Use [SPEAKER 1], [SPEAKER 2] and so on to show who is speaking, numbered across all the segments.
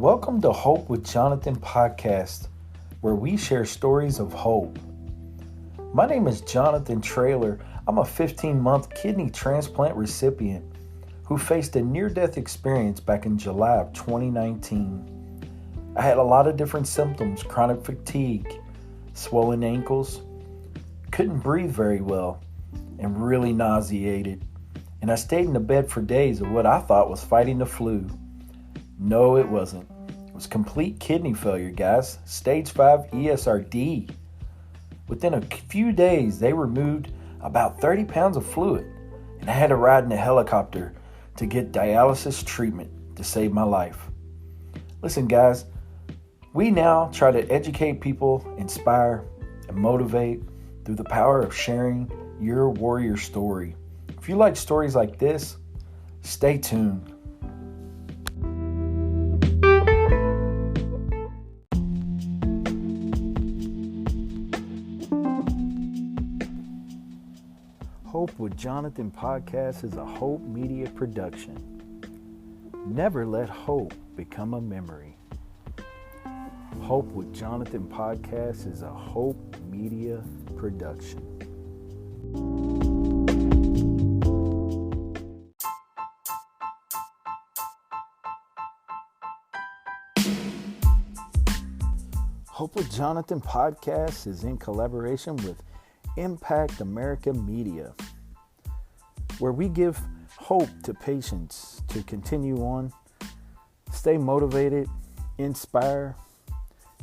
[SPEAKER 1] Welcome to Hope with Jonathan podcast, where we share stories of hope. My name is Jonathan Traylor. I'm a 15-month kidney transplant recipient who faced a near-death experience back in July of 2019. I had a lot of different symptoms: chronic fatigue, swollen ankles, couldn't breathe very well, and really nauseated. And I stayed in the bed for days of what I thought was fighting the flu. No, it wasn't. It was complete kidney failure, guys. Stage 5 ESRD. Within a few days, they removed about 30 pounds of fluid, and I had to ride in a helicopter to get dialysis treatment to save my life. Listen, guys, we now try to educate people, inspire, and motivate through the power of sharing your warrior story. If you like stories like this, stay tuned. Hope with Jonathan podcast is a Hope Media production. Never let hope become a memory. Hope with Jonathan podcast is a Hope Media production. Hope with Jonathan podcast is in collaboration with Impact America Media, where we give hope to patients to continue on, stay motivated, inspire,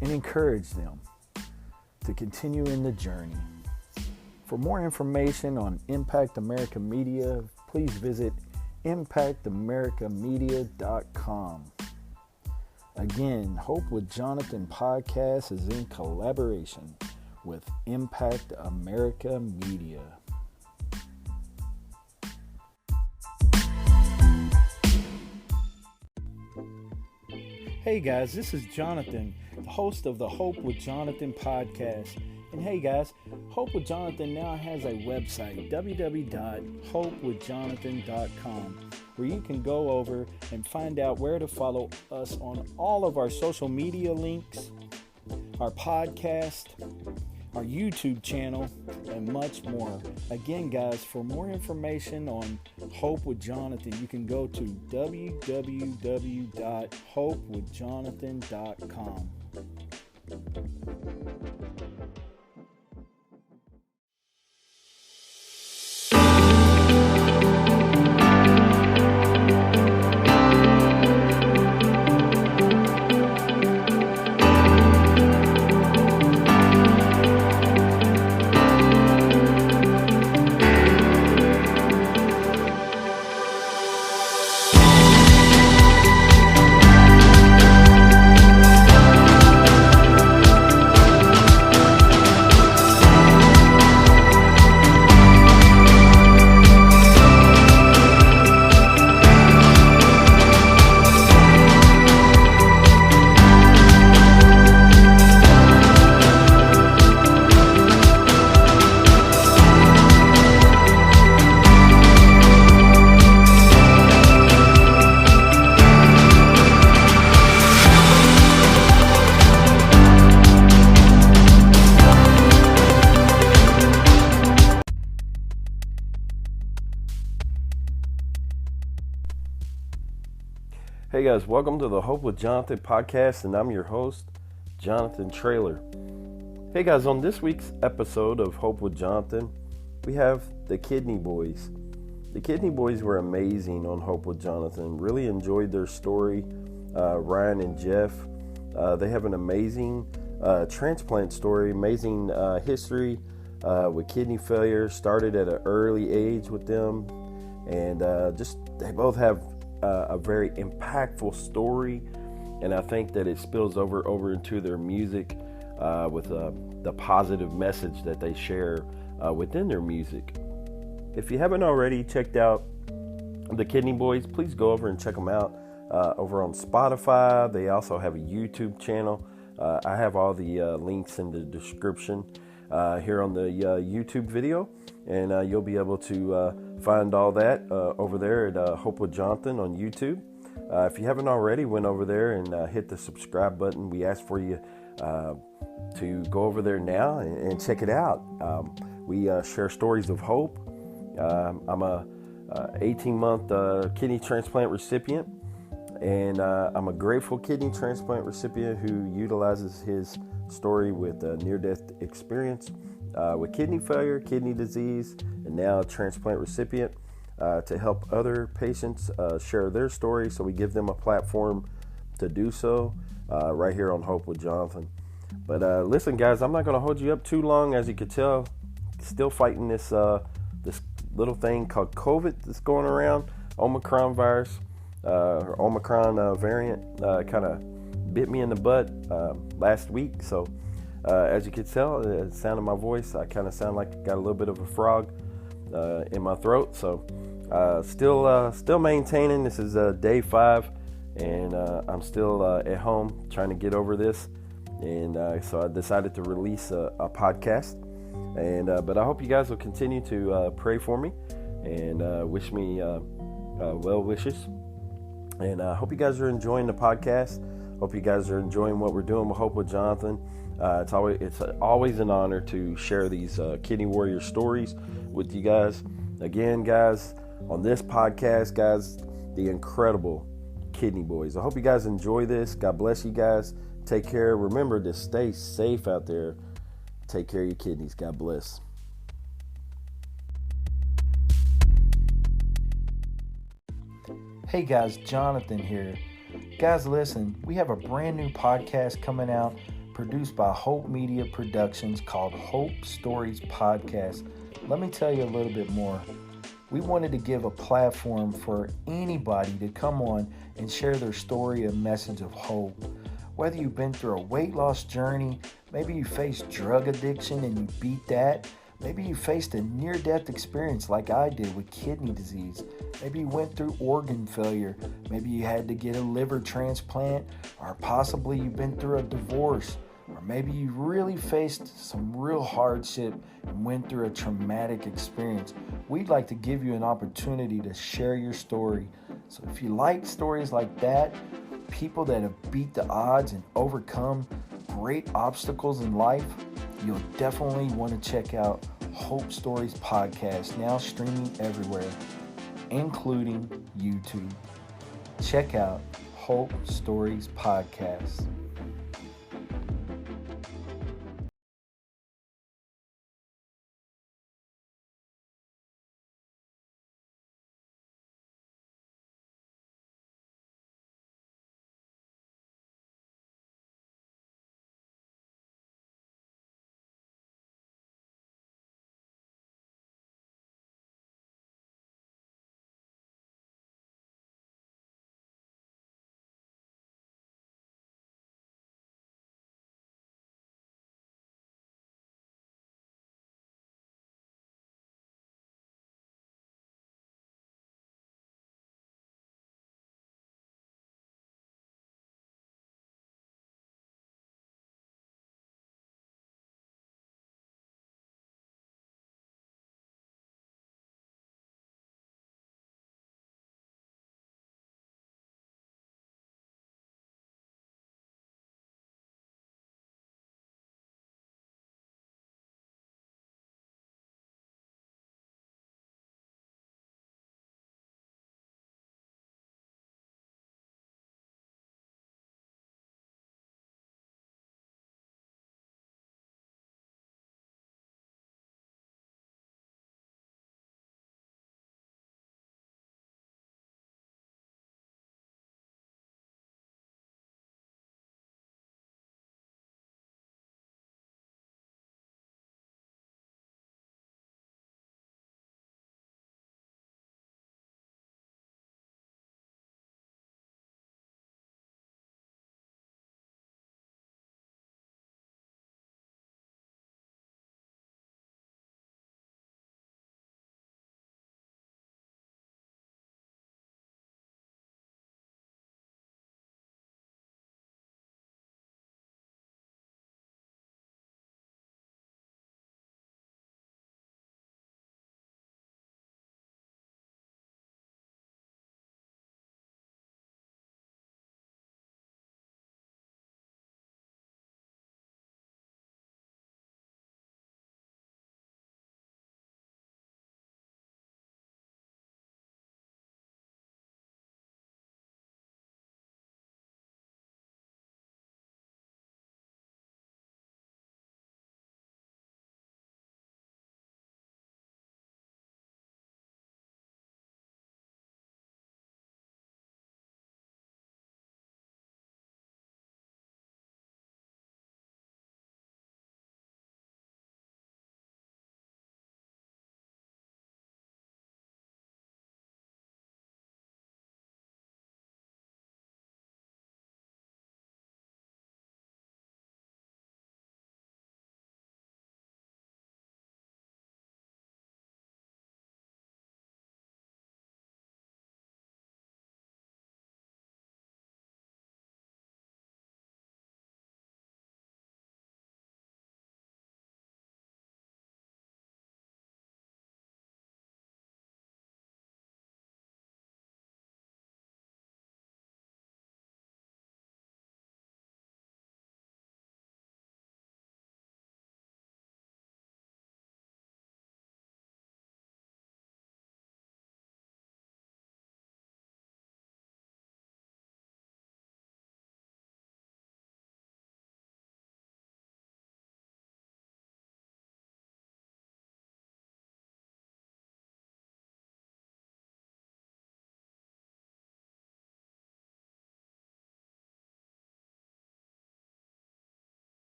[SPEAKER 1] and encourage them to continue in the journey. For more information on Impact America Media, please visit impactamericamedia.com. Again, Hope with Jonathan podcast is in collaboration with Impact America Media. Hey guys, this is Jonathan, the host of the Hope with Jonathan podcast. And hey guys, Hope with Jonathan now has a website, www.hopewithjonathan.com, where you can go over and find out where to follow us on all of our social media links, our podcast, our YouTube channel, and much more. Again, guys, for more information on Hope with Jonathan, you can go to www.hopewithjonathan.com. Hey guys, welcome to the Hope with Jonathan podcast, and I'm your host, Jonathan Traylor. Hey guys, on this week's episode of Hope with Jonathan, we have the Kidney Boyz. The Kidney Boyz were amazing on Hope with Jonathan. Really enjoyed their story. Ryan and Jeff, they have an amazing transplant story, amazing history with kidney failure. Started at an early age with them, and they both have a very impactful story, and I think that it spills over into their music with the positive message that they share within their music. If you haven't already checked out the Kidney Boyz, please go over and check them out over on Spotify. They also have a YouTube channel. I have all the links in the description here on the YouTube video, and you'll be able to find all that over there at Hope with Jonathan on YouTube.
[SPEAKER 2] If you haven't already, went over there and hit the subscribe button. We ask for you to go over there now and check it out. We share stories of hope. I'm a 18-month kidney transplant recipient, and I'm a grateful kidney transplant recipient who utilizes his story with a near-death experience with kidney failure, kidney disease, and now a transplant recipient to help other patients share their story. So we give them a platform to do so right here on Hope with Jonathan. But listen, guys, I'm not going to hold you up too long. As you can tell, still fighting this little thing called COVID that's going around, Omicron virus, or Omicron variant, kind of bit me in the butt last week. So as you can tell, the sound of my voice, I kind of sound like I got a little bit of a frog in my throat. So still maintaining. This is day 5, and I'm still at home trying to get over this. And so I decided to release a podcast. And but I hope you guys will continue to pray for me and wish me well wishes. And I hope you guys are enjoying the podcast. Hope you guys are enjoying what we're doing with Hope with Jonathan. It's always an honor to share these kidney warrior stories with you guys. Again, guys, on this podcast, guys, the incredible Kidney Boyz. I hope you guys enjoy this. God bless you guys. Take care. Remember to stay safe out there. Take care of your kidneys. God bless.
[SPEAKER 1] Hey guys, Jonathan here. Guys, listen, we have a brand new podcast coming out produced by Hope Media Productions called Hope Stories Podcast. Let me tell you a little bit more. We wanted to give a platform for anybody to come on and share their story, a message of hope. Whether you've been through a weight loss journey, maybe you faced drug addiction and you beat that, maybe you faced a near-death experience like I did with kidney disease, maybe you went through organ failure, maybe you had to get a liver transplant, or possibly you've been through a divorce, or maybe you really faced some real hardship and went through a traumatic experience. We'd like to give you an opportunity to share your story. So if you like stories like that, people that have beat the odds and overcome great obstacles in life, you'll definitely want to check out Hope Stories Podcast, now streaming everywhere, including YouTube. Check out Hope Stories Podcast.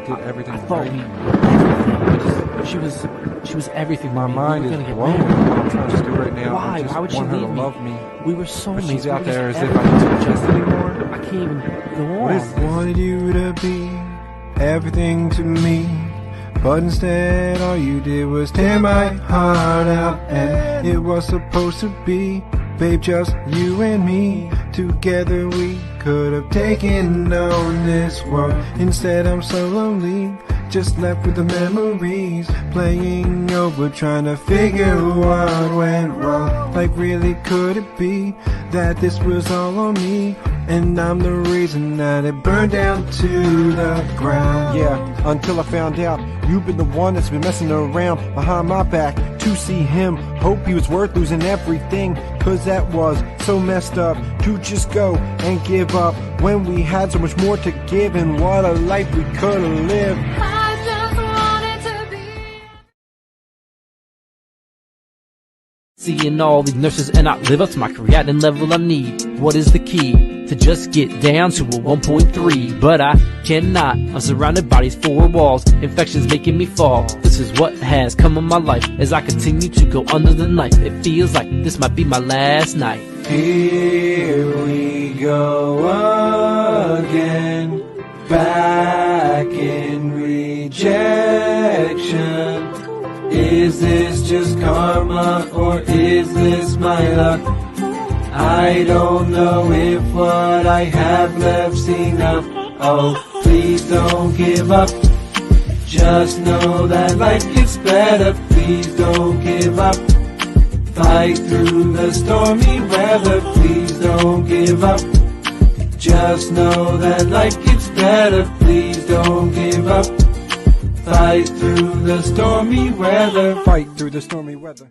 [SPEAKER 3] did everything
[SPEAKER 4] I thought
[SPEAKER 3] right.
[SPEAKER 4] she was everything.
[SPEAKER 3] My mind is blown. What I'm trying to do right now.
[SPEAKER 4] Why?
[SPEAKER 3] I just
[SPEAKER 4] Why would she
[SPEAKER 3] want her
[SPEAKER 4] leave
[SPEAKER 3] to
[SPEAKER 4] me?
[SPEAKER 3] love me.
[SPEAKER 4] We were soulmates.
[SPEAKER 3] She's out there as if
[SPEAKER 4] everything.
[SPEAKER 3] I don't exist anymore.
[SPEAKER 4] I can't even go on.
[SPEAKER 3] What is this?
[SPEAKER 5] Wanted you to be everything to me, but instead all you did was tear my heart out. And it was supposed to be, babe, just you and me. Together we could have taken on this world. Instead I'm so lonely, just left with the memories playing over, trying to figure what went wrong. Like, really, could it be that this was all on me, and I'm the reason that it burned down to the ground?
[SPEAKER 3] Yeah, until I found out you've been the one that's been messing around behind my back to see him. Hope he was worth losing everything, cause that was so messed up to just go and give up when we had so much more to give, and what a life we could have lived.
[SPEAKER 6] I just wanted to be.
[SPEAKER 4] Seeing all these nurses and not live up to my creatinine level I need. What is the key? To just get down to a 1.3, but I cannot. I'm surrounded by these four walls, infections making me fall. This is what has come of my life as I continue to go under the knife. It feels like this might be my last night.
[SPEAKER 5] Here we go again, back in rejection. Is this just karma, or is this my luck? I don't know if what I have left's enough. Oh, please don't give up. Just know that life gets better. Please don't give up. Fight through the stormy weather. Please don't give up. Just know that life gets better. Please don't give up. Fight through the stormy weather.
[SPEAKER 3] Fight through the stormy weather.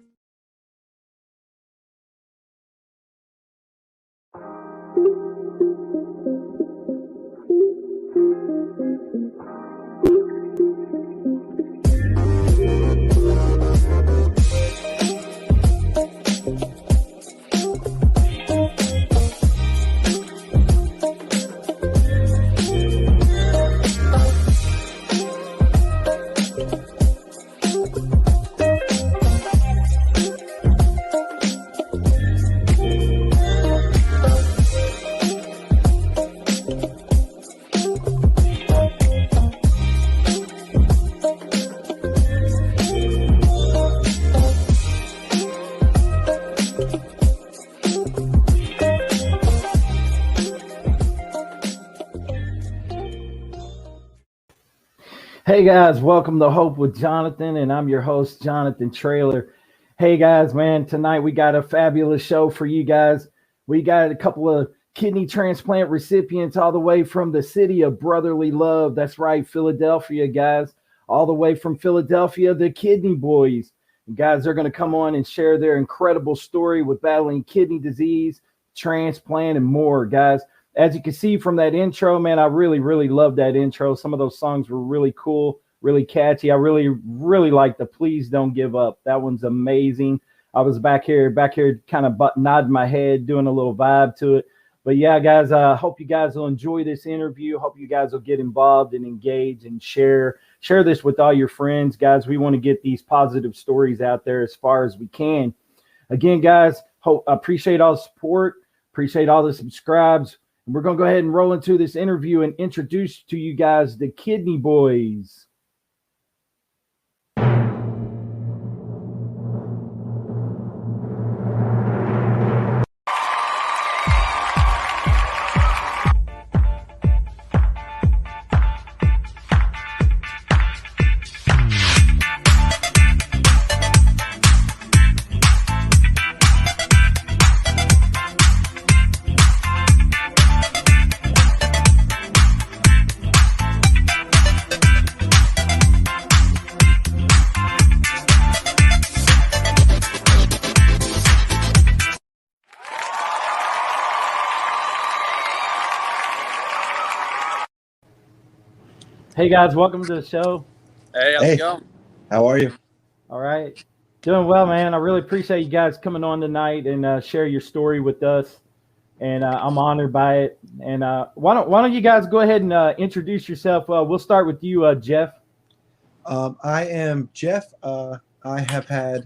[SPEAKER 1] Hey guys, welcome to Hope with Jonathan, and I'm your host, Jonathan Trailer. Hey guys, man, tonight we got a fabulous show for you guys. We got a couple of kidney transplant recipients all the way from the city of brotherly love. That's right, Philadelphia, guys. All the way from Philadelphia, the Kidney Boyz. And guys, they're going to come on and share their incredible story with battling kidney disease, transplant, and more, guys. As you can see from that intro, man, I really, really love that intro. Some of those songs were really cool, really catchy. I really, really like the Please Don't Give Up. That one's amazing. I was back here kind of nodding my head, doing a little vibe to it. But yeah, guys, I hope you guys will enjoy this interview. Hope you guys will get involved and engage and share this with all your friends. Guys, we want to get these positive stories out there as far as we can. Again, guys, I appreciate all the support, appreciate all the subscribes. We're going to go ahead and roll into this interview and introduce to you guys the Kidney Boyz. Hey guys, welcome to the show.
[SPEAKER 7] Hey, how's it going?
[SPEAKER 5] How are you?
[SPEAKER 1] All right. Doing well, man. I really appreciate you guys coming on tonight and share your story with us.
[SPEAKER 7] and I'm honored by it. And why don't you guys go ahead and introduce yourself? We'll start with you, Jeff.
[SPEAKER 3] I am Jeff. I have had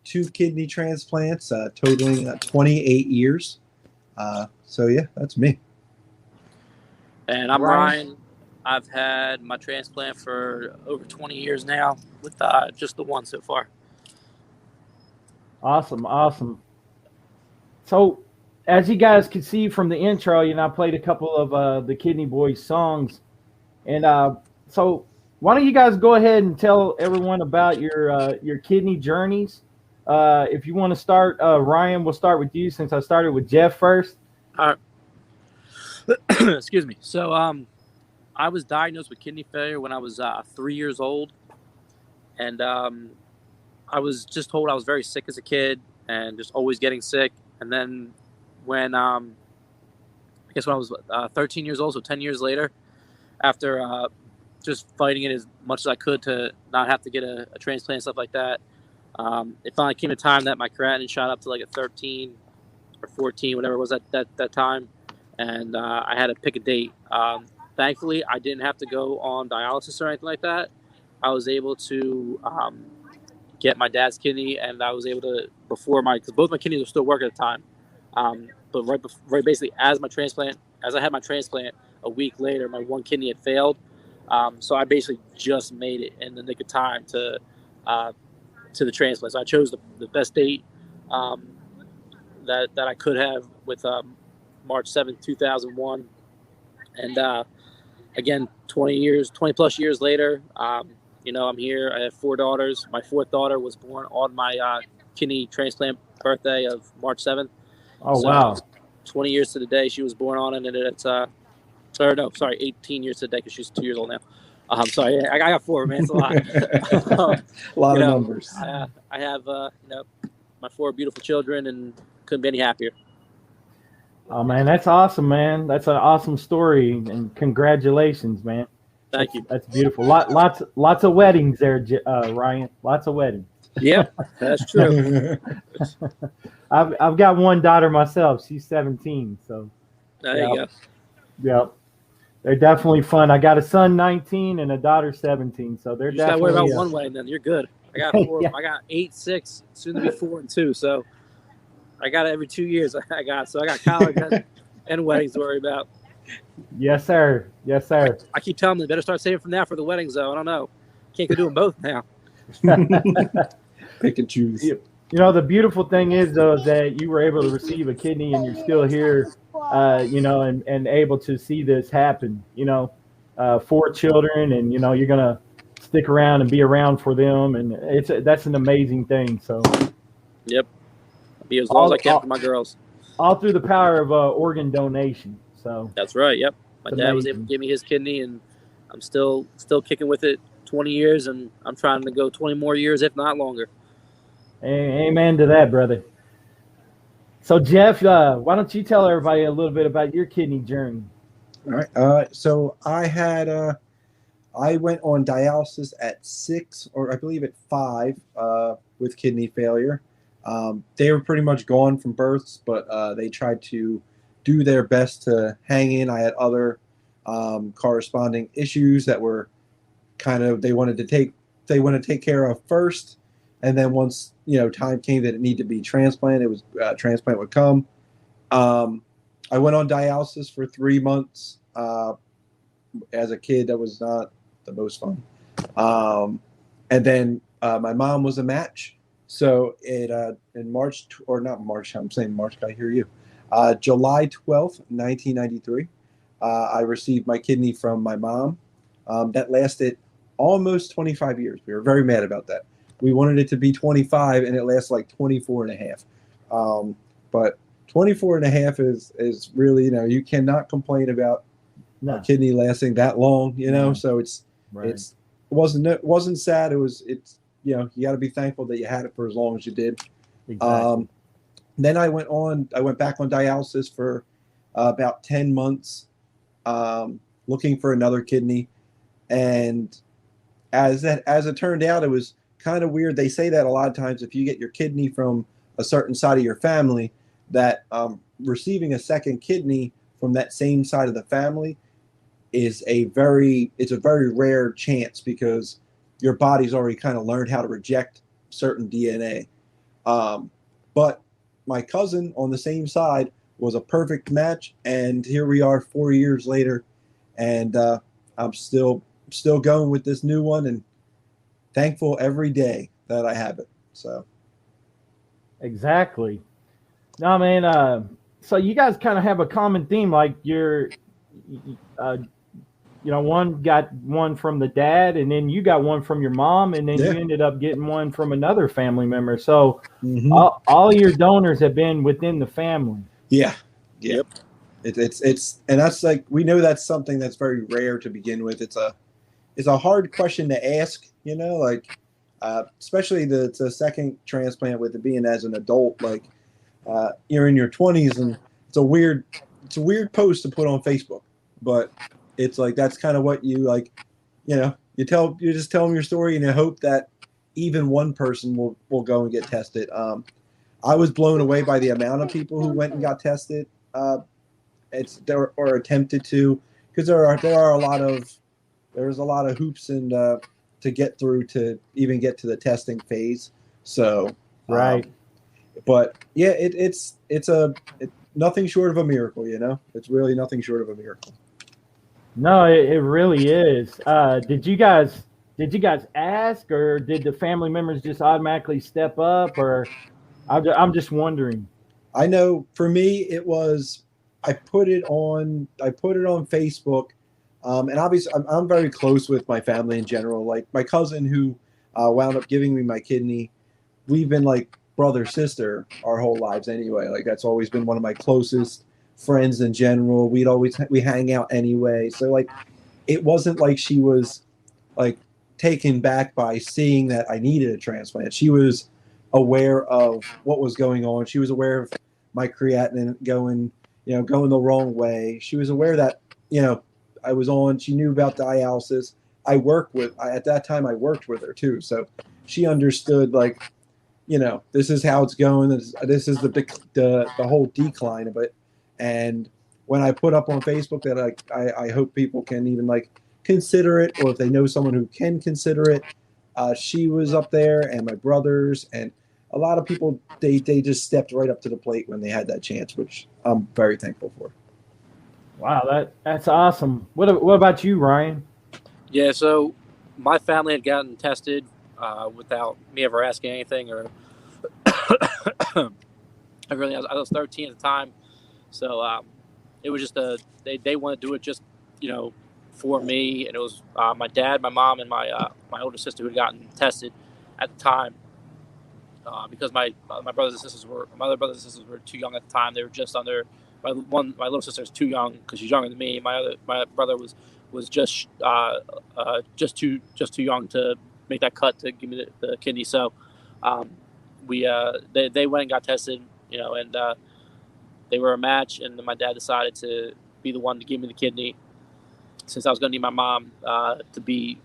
[SPEAKER 3] 2 kidney transplants, totaling 28 years. So yeah, that's me.
[SPEAKER 8] And I'm
[SPEAKER 7] Ryan.
[SPEAKER 8] Ryan. I've had my transplant for over 20 years now, with just the one so far.
[SPEAKER 7] Awesome. So, as you guys can see from the intro, I played a couple of the Kidney Boyz songs, and so why don't you guys go ahead and tell everyone about your kidney journeys? If you want to start, Ryan, we'll start with you since I started with Jeff first.
[SPEAKER 8] All right. Excuse me. So, I was diagnosed with kidney failure when I was 3 years old, and I was just told I was very sick as a kid and just always getting sick. And then when I guess when I was 13 years old, so 10 years later, after just fighting it as much as I could to not have to get a transplant and stuff like that, it finally came a time that my creatinine shot up to like a 13 or 14, whatever it was at that time, and I had to pick a date. Thankfully, I didn't have to go on dialysis or anything like that. I was able to get my dad's kidney, and I was able to, because both my kidneys were still working at the time. But right basically as I had my transplant, a week later, my one kidney had failed. So I basically just made it in the nick of time to the transplant. So I chose the best date that I could have with March 7th, 2001. And again, 20 plus years later, I'm here. I have 4 daughters. My 4th daughter was born on my kidney transplant birthday of March 7th.
[SPEAKER 7] Oh, so, wow.
[SPEAKER 8] 20 years to the day she was born on it, and it's 18 years to the day because she's 2 years old now. Sorry, I got 4, man. It's a lot.
[SPEAKER 3] A lot of numbers.
[SPEAKER 8] I have my 4 beautiful children, and couldn't be any happier.
[SPEAKER 7] Oh man, that's awesome, man. That's an awesome story, and congratulations, man.
[SPEAKER 8] Thank you.
[SPEAKER 7] That's beautiful. Lots of weddings there, Ryan. Lots of weddings.
[SPEAKER 8] Yeah, that's true.
[SPEAKER 7] I've got one daughter myself. She's 17, so
[SPEAKER 8] there you go.
[SPEAKER 7] Yep. They're definitely fun. I got a son 19 and a daughter 17, so they're
[SPEAKER 8] you
[SPEAKER 7] definitely.
[SPEAKER 8] You got to worry about one wedding, then you're good. I got 4. Yeah. I got 8, 6, soon to be 4 and 2. So I got it every 2 years. I got college and weddings to worry about.
[SPEAKER 7] Yes, sir.
[SPEAKER 8] I keep telling them they better start saving from now for the weddings, though. I don't know. Can't go doing both now.
[SPEAKER 3] Pick and choose.
[SPEAKER 7] The beautiful thing is, though, is that you were able to receive a kidney and you're still here, and able to see this happen, 4 children, and, you're going to stick around and be around for them. And that's an amazing thing. So,
[SPEAKER 8] yep. I'll be as long as I can for my girls.
[SPEAKER 7] All through the power of organ donation. So
[SPEAKER 8] that's right. Yep. My dad was able to give me his kidney, and I'm still kicking with it 20 years, and I'm trying to go 20 more years, if not longer.
[SPEAKER 7] Amen to that, brother. So, Jeff, why don't you tell everybody a little bit about your kidney journey?
[SPEAKER 3] All right. So I went on dialysis at 6, or I believe at 5, with kidney failure. They were pretty much gone from births, but they tried to do their best to hang in. I had other corresponding issues that were they wanted to take care of first, and then once time came that it needed to be transplanted, it was transplant would come. I went on dialysis for 3 months. As a kid, that was not the most fun. And then my mom was a match. So in March, or not March, I'm saying March, I hear you. July 12th, 1993, I received my kidney from my mom. That lasted almost 25 years. We were very mad about that. We wanted it to be 25, and it lasted like 24 and a half. But 24 and a half is really, you cannot complain about a kidney lasting that long, so it wasn't sad. You got to be thankful that you had it for as long as you did.
[SPEAKER 7] Exactly.
[SPEAKER 3] Then I went back on dialysis for about 10 months, looking for another kidney. And as it turned out, it was kind of weird. They say that a lot of times if you get your kidney from a certain side of your family, that receiving a second kidney from that same side of the family is a very rare chance because your body's already kind of learned how to reject certain DNA. But my cousin on the same side was a perfect match, and here we are 4 years later, and I'm still going with this new one, and thankful every day that I have it. So
[SPEAKER 7] Exactly. No, man. So you guys kind of have a common theme, like one got one from the dad, and then you got one from your mom, and then
[SPEAKER 3] Yeah.
[SPEAKER 7] you ended up getting one from another family member. So
[SPEAKER 3] Mhm.
[SPEAKER 7] all your donors have been within the family.
[SPEAKER 3] Yeah.
[SPEAKER 8] Yep.
[SPEAKER 3] It's and that's like, we know that's something that's very rare to begin with. It's a hard question to ask, like especially the second transplant with it being as an adult, like you're in your 20s, and it's a weird post to put on Facebook, but it's like that's kind of what you like, you just tell them your story and you hope that even one person will go and get tested. I was blown away by the amount of people who went and got tested. Or attempted to, because there's a lot of hoops and to get through to even get to the testing phase. So
[SPEAKER 7] Right.
[SPEAKER 3] but yeah, it's nothing short of a miracle. It's really nothing short of a miracle.
[SPEAKER 7] No, it really is. Did you guys ask, or did the family members just automatically step up, or I'm just wondering.
[SPEAKER 3] I know for me it was, I put it on Facebook, and obviously I'm very close with my family in general. Like my cousin who wound up giving me my kidney, we've been like brother sister our whole lives anyway. Like that's always been one of my closest friends in general. We hang out anyway. So like it wasn't like she was like taken back by seeing that I needed a transplant. She was aware of what was going on. She was aware of my creatinine going the wrong way. She was aware that, she knew about dialysis. At that time I worked with her too. So she understood, like, this is how it's going. This is the whole decline of it. And when I put up on Facebook that I hope people can even like consider it, or if they know someone who can consider it, she was up there, and my brothers, and a lot of people, they just stepped right up to the plate when they had that chance, which I'm very thankful for.
[SPEAKER 7] Wow, that's awesome. What about you, Ryan?
[SPEAKER 8] Yeah, so my family had gotten tested without me ever asking anything, or I was 13 at the time, so it was just they wanted to do it just for me, and it was my dad, my mom, and my older sister who had gotten tested at the time, because my other brothers and sisters were too young at the time. They were just under. My little sister is too young because she's younger than me. My brother was just too young to make that cut to give me the kidney. So they went and got tested, and they were a match. And then my dad decided to be the one to give me the kidney, since I was going to need my mom to be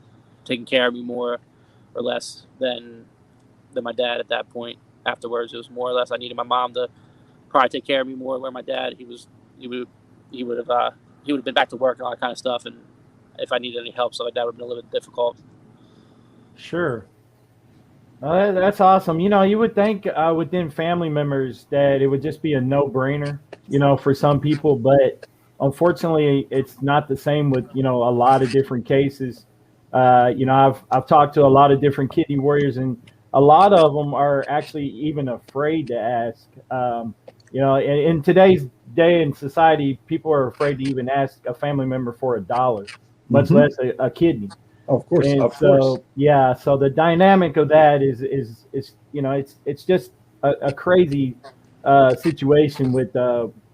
[SPEAKER 8] taking care of me more or less than my dad at that point. Afterwards, it was more or less I needed my mom to probably take care of me more. Where my dad, he would have been back to work and all that kind of stuff, and if I needed any help, so like that would have been a little bit difficult.
[SPEAKER 7] Sure. That's awesome. You would think within family members that it would just be a no-brainer, for some people, but unfortunately, it's not the same with a lot of different cases. I've talked to a lot of different kidney warriors, and a lot of them are actually even afraid to ask. In today's day and society, people are afraid to even ask a family member for $1, much less a kidney.
[SPEAKER 3] Of course,
[SPEAKER 7] And
[SPEAKER 3] of
[SPEAKER 7] so,
[SPEAKER 3] course.
[SPEAKER 7] yeah. So the dynamic of that is it's just a crazy situation with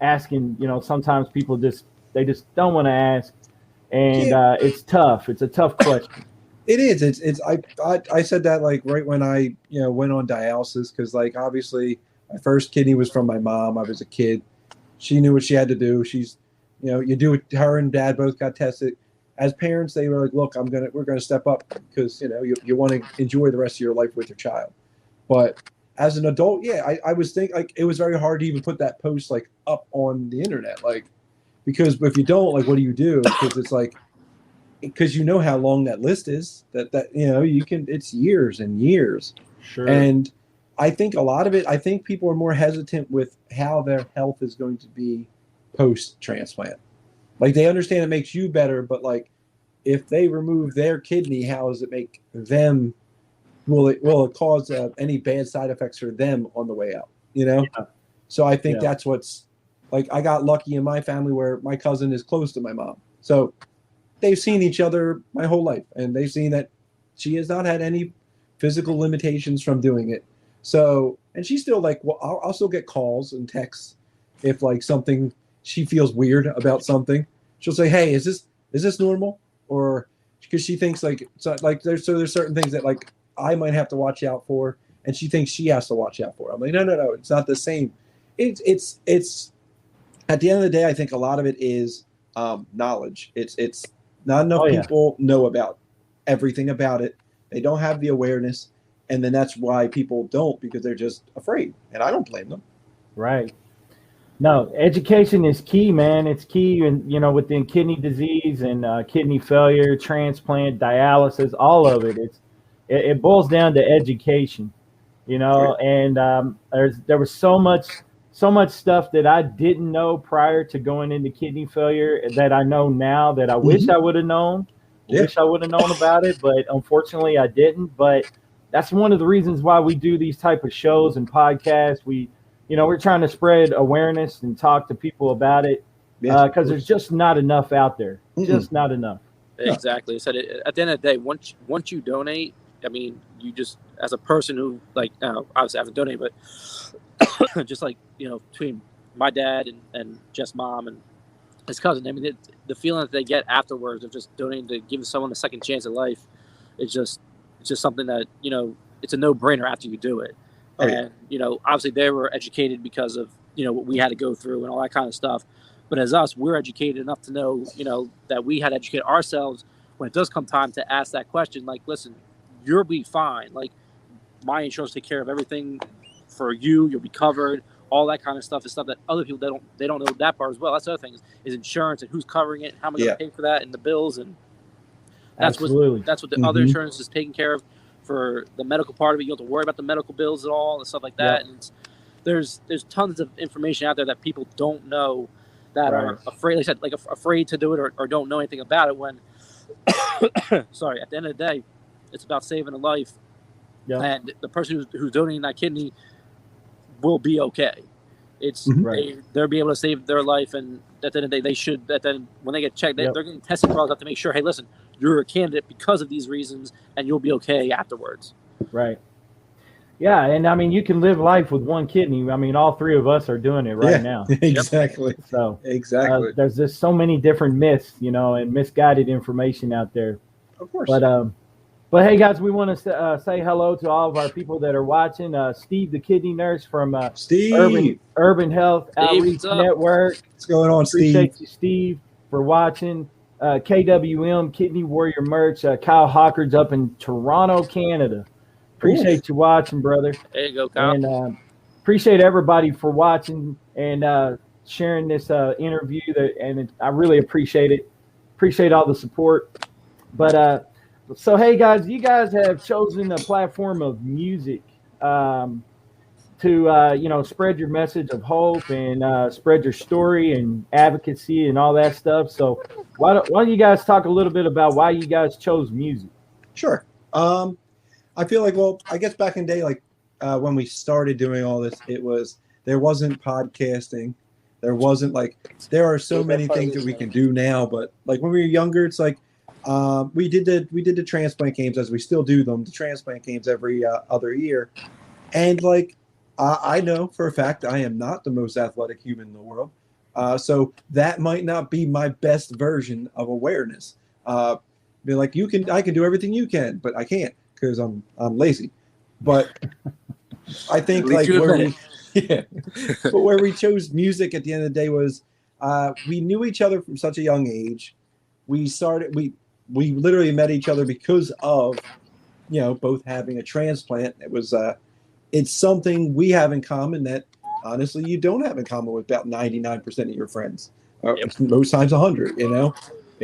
[SPEAKER 7] asking. Sometimes people just don't want to ask, and it's tough. It's a tough question.
[SPEAKER 3] It is. I said that like right when I went on dialysis, because like obviously my first kidney was from my mom. I was a kid. She knew what she had to do. She's you do it. Her and dad both got tested. As parents, they were like, look, we're gonna step up, because you want to enjoy the rest of your life with your child. But
[SPEAKER 9] as an adult, yeah, I was thinking like it was very hard to even put that post like up on the internet, like because if you don't, like, what do you do? Because it's like because you know how long that list is. That you know you can it's years and years.
[SPEAKER 7] Sure.
[SPEAKER 9] And I think a lot of it. I think people are more hesitant with how their health is going to be post transplant. Like they understand it makes you better, but like if they remove their kidney, how does it make them? Will it cause any bad side effects for them on the way out? You know.
[SPEAKER 7] Yeah.
[SPEAKER 9] So I think that's what's like. I got lucky in my family where my cousin is close to my mom, so they've seen each other my whole life, and they've seen that she has not had any physical limitations from doing it. So, and she's still like, well, I'll still get calls and texts if like something she feels weird about something. She'll say, "Hey, is this normal?" Or because she thinks like there's certain things that like I might have to watch out for, and she thinks she has to watch out for. I'm like, no, it's not the same. It's at the end of the day, I think a lot of it is knowledge. It's not enough people know about everything about it. They don't have the awareness, and then that's why people don't, because they're just afraid, and I don't blame them.
[SPEAKER 7] Right. No, education is key, man. It's key, and within kidney disease and kidney failure, transplant, dialysis, all of it. It boils down to education, and there was so much stuff that I didn't know prior to going into kidney failure that I know now that I wish I would have known. Wish I would have known about it, but unfortunately I didn't. But that's one of the reasons why we do these type of shows and podcasts. We're trying to spread awareness and talk to people about it because there's just not enough out there. Just not enough.
[SPEAKER 8] Exactly. So at the end of the day, once you donate, I mean, you just, as a person who obviously I haven't donated, but just like, between my dad and Jeff's mom and his cousin, I mean, the feeling that they get afterwards of just donating to give someone a second chance at life, it's just something that, it's a no-brainer after you do it. And, obviously they were educated because of, what we had to go through and all that kind of stuff. But as us, we're educated enough to know, that we had to educate ourselves when it does come time to ask that question. Like, listen, you'll be fine. Like, my insurance take care of everything for you. You'll be covered. All that kind of stuff is stuff that other people, they don't know that part as well. That's the other thing is insurance and who's covering it, how am I going to pay for that, and the bills, and that's what the other insurance is taking care of for the medical part of it. You don't have to worry about the medical bills at all and stuff like that. And there's tons of information out there that people don't know that are afraid, like I said, afraid to do it or don't know anything about it. When sorry, at the end of the day, it's about saving a life, and the person who's donating that kidney will be okay. It's they'll be able to save their life, and at the end of the day, they should. Then when they get checked, they're getting tested for all that to make sure. Hey, listen, you're a candidate because of these reasons, and you'll be okay afterwards.
[SPEAKER 7] Right. Yeah, and I mean, you can live life with one kidney. I mean, all three of us are doing it right now.
[SPEAKER 9] Exactly.
[SPEAKER 7] So
[SPEAKER 9] there's
[SPEAKER 7] just so many different myths, and misguided information out there.
[SPEAKER 9] Of course.
[SPEAKER 7] But hey, guys, we want to say hello to all of our people that are watching. Steve, the kidney nurse from Urban Health Outreach Network.
[SPEAKER 9] What's going on, Steve?
[SPEAKER 7] Appreciate you, Steve, for watching. KWM Kidney Warrior merch. Kyle Hawkins up in Toronto, Canada. Appreciate you watching, brother.
[SPEAKER 8] There you go, Kyle.
[SPEAKER 7] And appreciate everybody for watching and sharing this interview. I really appreciate it. Appreciate all the support. But so, hey, guys, you guys have chosen a platform of music to, spread your message of hope and spread your story and advocacy and all that stuff. So why don't you guys talk a little bit about why you guys chose music?
[SPEAKER 9] Sure. I feel like, I guess back in the day, when we started doing all this, there wasn't podcasting. There wasn't there are so many things that we can do now, but when we were younger, it's we did the transplant games, as we still do them, the transplant games every other year. And I know for a fact I am not the most athletic human in the world. So that might not be my best version of awareness. Be like, I can do everything you can, but I can't because I'm lazy. But I think where we chose music at the end of the day was we knew each other from such a young age. We literally met each other because of, both having a transplant. It was it's something we have in common that honestly you don't have in common with about 99% of your friends. Most times 100, you know.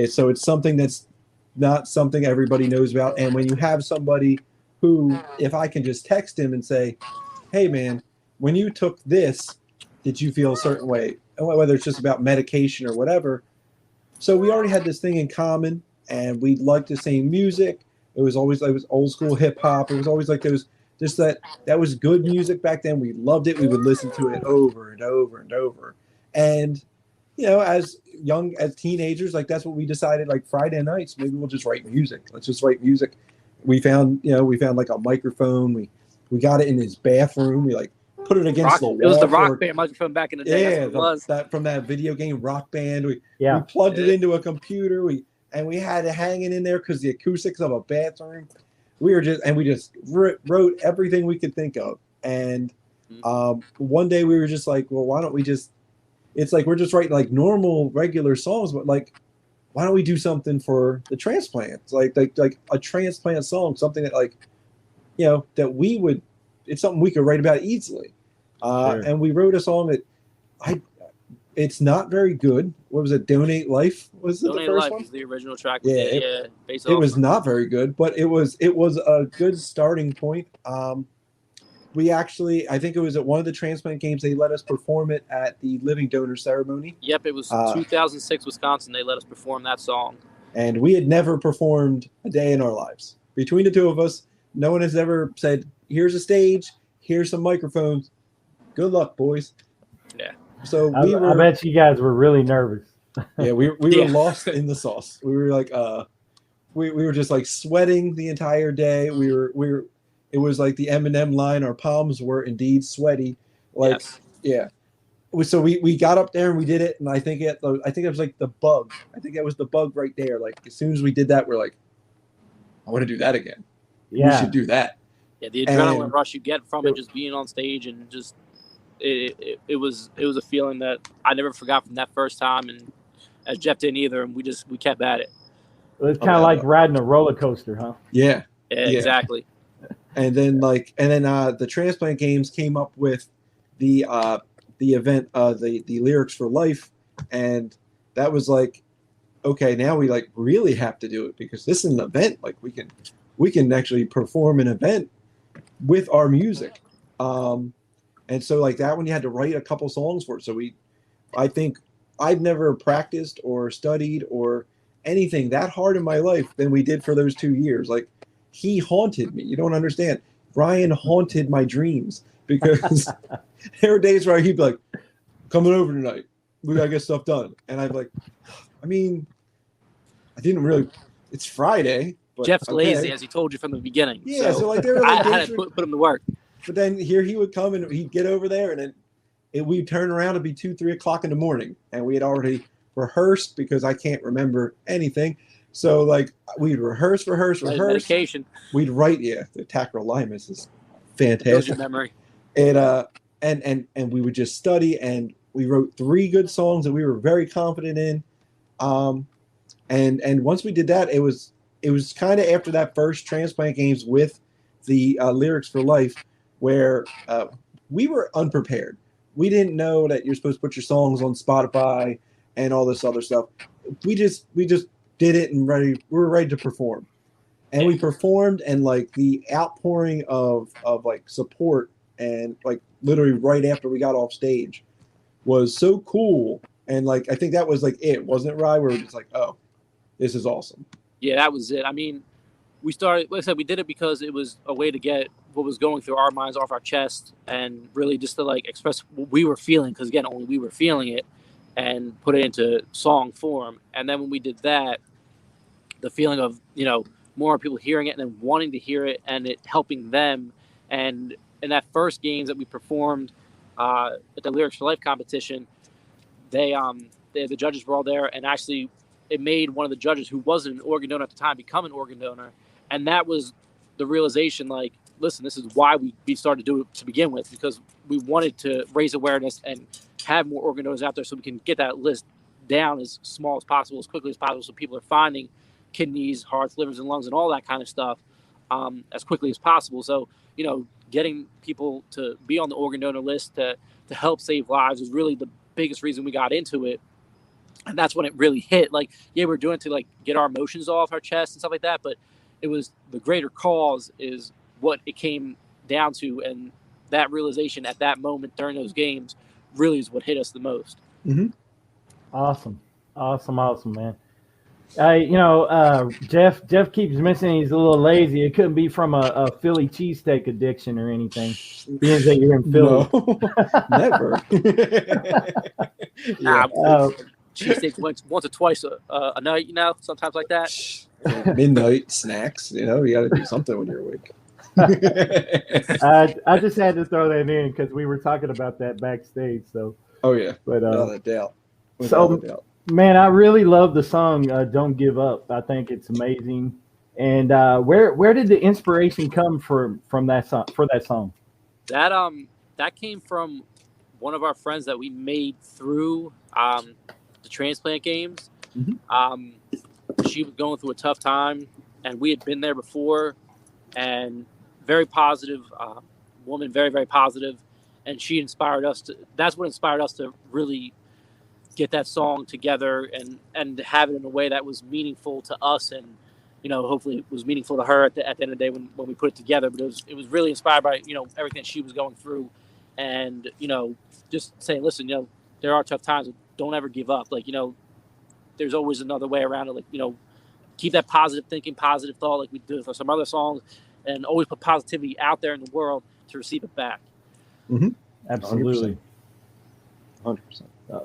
[SPEAKER 9] So it's something that's not something everybody knows about. And when you have somebody who, if I can just text him and say, hey man, when you took this, did you feel a certain way? Whether it's just about medication or whatever. So we already had this thing in common, and we liked the same music. It was always like, it was old school hip hop. It was always like those, just that was good music back then. We loved it. We would listen to it over and over and over. And you know, as teenagers, like that's what we decided. Like Friday nights, maybe we'll just write music. Let's just write music. We found like a microphone. We got it in his bathroom. We like put it against the wall.
[SPEAKER 8] It was the Rock Band microphone back in the day.
[SPEAKER 9] Yeah,
[SPEAKER 8] that's what it was.
[SPEAKER 9] That from that video game Rock Band. We
[SPEAKER 7] Yeah.
[SPEAKER 9] plugged it into a computer. We had it hanging in there because the acoustics of a bathroom. We just wrote everything we could think of. And one day we were just like, well, why don't we just? It's like we're just writing like normal, regular songs, but like, why don't we do something for the transplants? Like a transplant song, something that like, you know, that we would. It's something we could write about easily.
[SPEAKER 7] Sure.
[SPEAKER 9] And we wrote a song that it's not very good. What was it? Donate Life was it the
[SPEAKER 8] Donate
[SPEAKER 9] first
[SPEAKER 8] Life
[SPEAKER 9] one?
[SPEAKER 8] was the original track.
[SPEAKER 9] Yeah, it was not very good, but it was a good starting point. We actually, I think it was at one of the transplant games, they let us perform it at the living donor ceremony.
[SPEAKER 8] Yep, it was 2006 Wisconsin. They let us perform that song.
[SPEAKER 9] And we had never performed a day in our lives. Between the two of us, no one has ever said, here's a stage, here's some microphones. Good luck, boys.
[SPEAKER 8] Yeah.
[SPEAKER 9] So
[SPEAKER 7] I bet you guys were really nervous.
[SPEAKER 9] Yeah, we were lost in the sauce. We were like, we were just like sweating the entire day. We were. It was like the Eminem line. Our palms were indeed sweaty. Like, yes. Yeah. So we got up there and we did it, and I think it was like the bug. I think that was the bug right there. Like as soon as we did that, we're like, I want to do that again.
[SPEAKER 7] Yeah.
[SPEAKER 9] We should do that.
[SPEAKER 8] Yeah, the adrenaline rush you get from it, just being on stage, and just it was a feeling that I never forgot from that first time, and as Jeff didn't either, and we kept at it.
[SPEAKER 7] It's kind of like riding a roller coaster, huh?
[SPEAKER 9] Yeah.
[SPEAKER 8] Yeah, exactly.
[SPEAKER 9] And then the transplant games came up with the event, the Lyrics for Life, and that was like, okay, now we like really have to do it because this is an event. Like we can actually perform an event with our music. And so like that one, you had to write a couple songs for it. So I think I've never practiced or studied or anything that hard in my life than we did for those 2 years. Like he haunted me. You don't understand. Ryan haunted my dreams because there were days where he'd be like, coming over tonight. We got to get stuff done. And I'd be like, I mean, I didn't really, it's Friday. But
[SPEAKER 8] Jeff's lazy, as he told you from the beginning.
[SPEAKER 9] Yeah, so like they were like,
[SPEAKER 8] I had to put him to work.
[SPEAKER 9] But then here he would come and he'd get over there, and then we'd turn around, it'd be 2-3 o'clock in the morning, and we had already rehearsed because I can't remember anything. So like we'd rehearse.
[SPEAKER 8] Medication.
[SPEAKER 9] We'd write. Yeah, the tacrolimus is fantastic.
[SPEAKER 8] Memory.
[SPEAKER 9] And we would just study, and we wrote 3 good songs that we were very confident in. And once we did that, it was kind of after that first transplant games with the Lyrics for Life, where we were unprepared. We didn't know that you're supposed to put your songs on Spotify and all this other stuff. We just did it and we were ready to perform. And we performed, and like the outpouring of like support and like literally right after we got off stage was so cool. And like I think that was like it, wasn't it, Rye? We were just like, oh, this is awesome.
[SPEAKER 8] Yeah, that was it. I mean, we started, like I said, we did it because it was a way to get what was going through our minds off our chest, and really just to like express what we were feeling, because again, only we were feeling it, and put it into song form. And then when we did that, the feeling of, you know, more people hearing it and then wanting to hear it and it helping them. And in that first games that we performed at the Lyrics for Life competition, the judges were all there, and actually it made one of the judges who wasn't an organ donor at the time become an organ donor. And that was the realization, like, listen, this is why we started to do it to begin with, because we wanted to raise awareness and have more organ donors out there so we can get that list down as small as possible, as quickly as possible, so people are finding kidneys, hearts, livers, and lungs, and all that kind of stuff as quickly as possible. So, you know, getting people to be on the organ donor list to help save lives was really the biggest reason we got into it. And that's when it really hit. Like, yeah, we're doing it to like get our emotions off our chest and stuff like that, but it was the greater cause is what it came down to, and that realization at that moment during those games really is what hit us the most.
[SPEAKER 9] Mm-hmm.
[SPEAKER 7] Awesome, man. Jeff keeps mentioning he's a little lazy. It couldn't be from a Philly cheesesteak addiction or anything, being that you're in Philly.
[SPEAKER 9] No, never.
[SPEAKER 8] Cheesesteaks once or twice a night, sometimes like that.
[SPEAKER 9] Midnight snacks, you got to do something when you're awake.
[SPEAKER 7] I just had to throw that in because we were talking about that backstage. So.
[SPEAKER 9] Oh yeah,
[SPEAKER 7] but
[SPEAKER 9] without a doubt.
[SPEAKER 7] Man, I really love the song "Don't Give Up." I think it's amazing. And where did the inspiration come from that song? For that song?
[SPEAKER 8] That came from one of our friends that we made through the Transplant games.
[SPEAKER 9] Mm-hmm.
[SPEAKER 8] She was going through a tough time, and we had been there before, and very positive woman, very, very positive. And she inspired us that's what inspired us to really get that song together and have it in a way that was meaningful to us. And, hopefully it was meaningful to her at the end of the day when we put it together. But it was really inspired by, everything she was going through. And, just saying, listen, there are tough times. Don't ever give up. Like, there's always another way around it. Like, keep that positive thinking, positive thought, like we do for some other songs, and always put positivity out there in the world to receive it back.
[SPEAKER 9] Mm-hmm.
[SPEAKER 7] Absolutely.
[SPEAKER 9] 100%.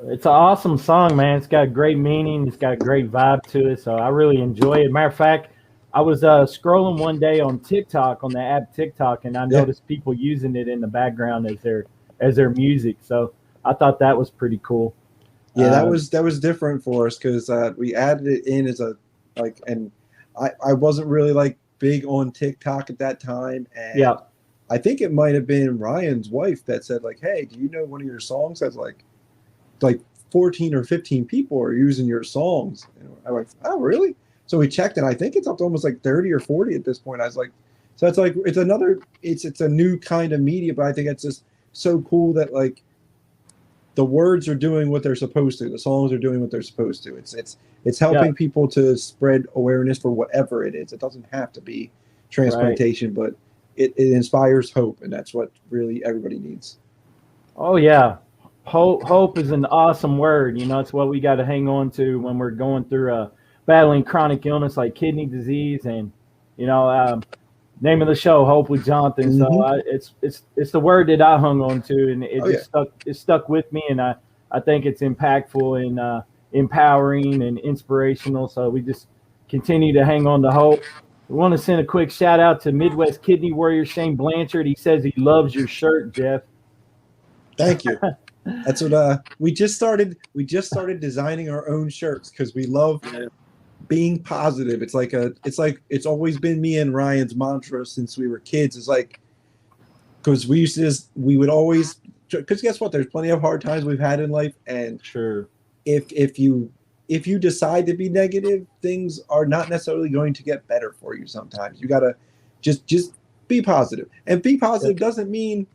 [SPEAKER 7] It's an awesome song, man. It's got great meaning. It's got a great vibe to it. So I really enjoy it. Matter of fact, I was scrolling one day on TikTok, on the app TikTok, and I noticed people using it in the background as their music. So I thought that was pretty cool.
[SPEAKER 9] Yeah, that was different for us because we added it in as and I wasn't really big on TikTok at that time, and
[SPEAKER 7] yeah.
[SPEAKER 9] I think it might have been Ryan's wife that said hey, do you know one of your songs has like 14 or 15 people are using your songs? And I went, oh really? So we checked and I think it's up to almost 30 or 40 at this point. I was like, so it's it's a new kind of media, but I think it's just so cool that the words are doing what they're supposed to. The songs are doing what they're supposed to. It's helping people to spread awareness for whatever it is. It doesn't have to be transplantation, but it inspires hope, and that's what really everybody needs.
[SPEAKER 7] Oh yeah. Hope is an awesome word. It's what we got to hang on to when we're going through battling chronic illness like kidney disease, and name of the show, Hope with Jonathan.
[SPEAKER 9] Mm-hmm.
[SPEAKER 7] So it's the word that I hung on to, and it stuck with me, and I think it's impactful and empowering and inspirational. So we just continue to hang on to hope. We want to send a quick shout out to Midwest Kidney Warrior Shane Blanchard. He says he loves your shirt, Jeff.
[SPEAKER 9] Thank you. That's what we just started designing our own shirts because we love being positive. It's always been me and Ryan's mantra since we were kids. It's because we would always, because guess what? There's plenty of hard times we've had in life, and
[SPEAKER 7] sure,
[SPEAKER 9] if you decide to be negative, things are not necessarily going to get better for you. Sometimes you gotta just be positive, and be positive doesn't mean